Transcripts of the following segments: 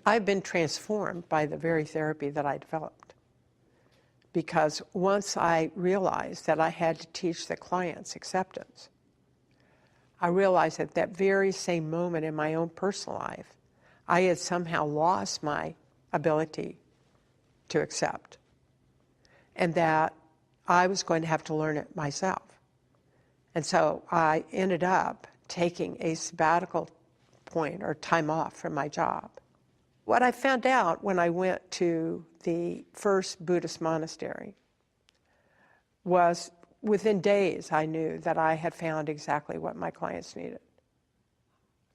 I've been transformed by the very therapy that I developed. Because once I realized that I had to teach the clients acceptance, I realized at that very same moment in my own personal life, I had somehow lost my ability to accept, and that I was going to have to learn it myself. And so I ended up taking a sabbatical point or time off from my job. What I found out when I went to the first Buddhist monastery was within days I knew that I had found exactly what my clients needed.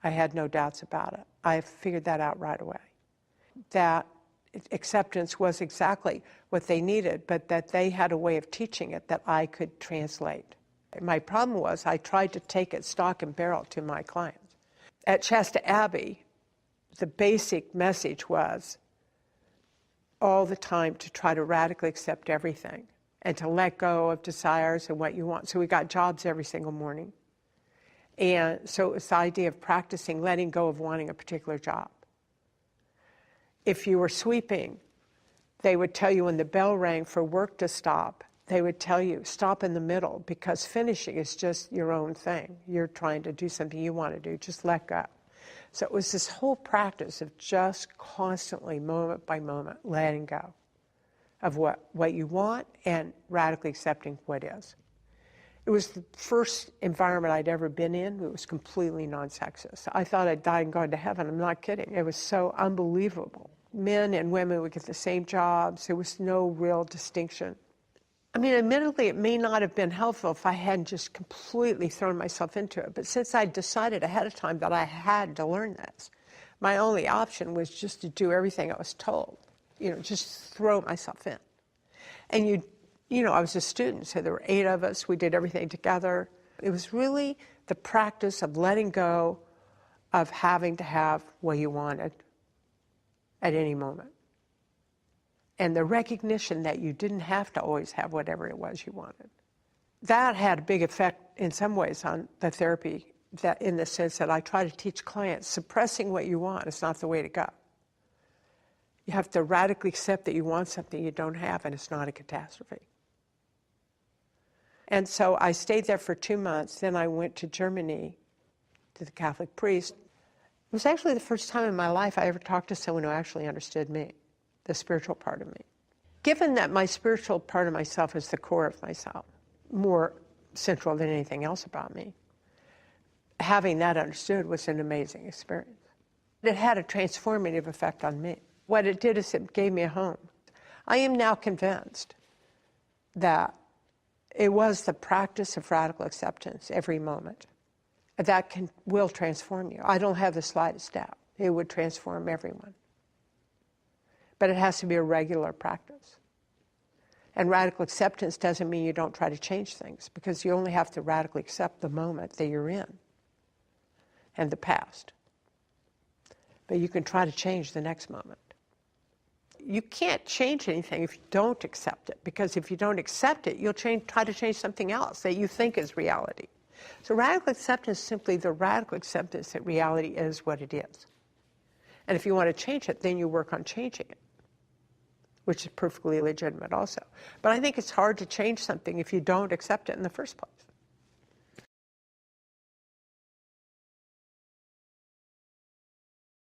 I had no doubts about it. I figured that out right away. That acceptance was exactly what they needed, but that they had a way of teaching it that I could translate. My problem was I tried to take it stock and barrel to my clients. At Shasta Abbey, the basic message was all the time to try to radically accept everything and to let go of desires and what you want. So we got jobs every single morning. And so it was the idea of practicing letting go of wanting a particular job. If you were sweeping, they would tell you when the bell rang for work to stop, they would tell you, stop in the middle, because finishing is just your own thing. You're trying to do something you want to do, just let go. So it was this whole practice of just constantly, moment by moment, letting go of what you want and radically accepting what is. It was the first environment I'd ever been in. It was completely non-sexist. I thought I'd die and go to heaven. I'm not kidding. It was so unbelievable. Men and women would get the same jobs. There was no real distinction. I mean, admittedly, it may not have been helpful if I hadn't just completely thrown myself into it. But since I'd decided ahead of time that I had to learn this, my only option was just to do everything I was told. Just throw myself in. And I was a student, so there were 8 of us. We did everything together. It was really the practice of letting go of having to have what you wanted at any moment. And the recognition that you didn't have to always have whatever it was you wanted. That had a big effect in some ways on the therapy, that in the sense that I try to teach clients, suppressing what you want is not the way to go. You have to radically accept that you want something you don't have, and it's not a catastrophe. And so I stayed there for 2 months. Then I went to Germany to the Catholic priest. It was actually the first time in my life I ever talked to someone who actually understood me, the spiritual part of me. Given that my spiritual part of myself is the core of myself, more central than anything else about me, having that understood was an amazing experience. It had a transformative effect on me. What it did is it gave me a home. I am now convinced that it was the practice of radical acceptance every moment that will transform you. I don't have the slightest doubt. It would transform everyone. But it has to be a regular practice. And radical acceptance doesn't mean you don't try to change things, because you only have to radically accept the moment that you're in and the past. But you can try to change the next moment. You can't change anything if you don't accept it, because if you don't accept it, you'll try to change something else that you think is reality. So radical acceptance is simply the radical acceptance that reality is what it is. And if you want to change it, then you work on changing it, which is perfectly legitimate also. But I think it's hard to change something if you don't accept it in the first place.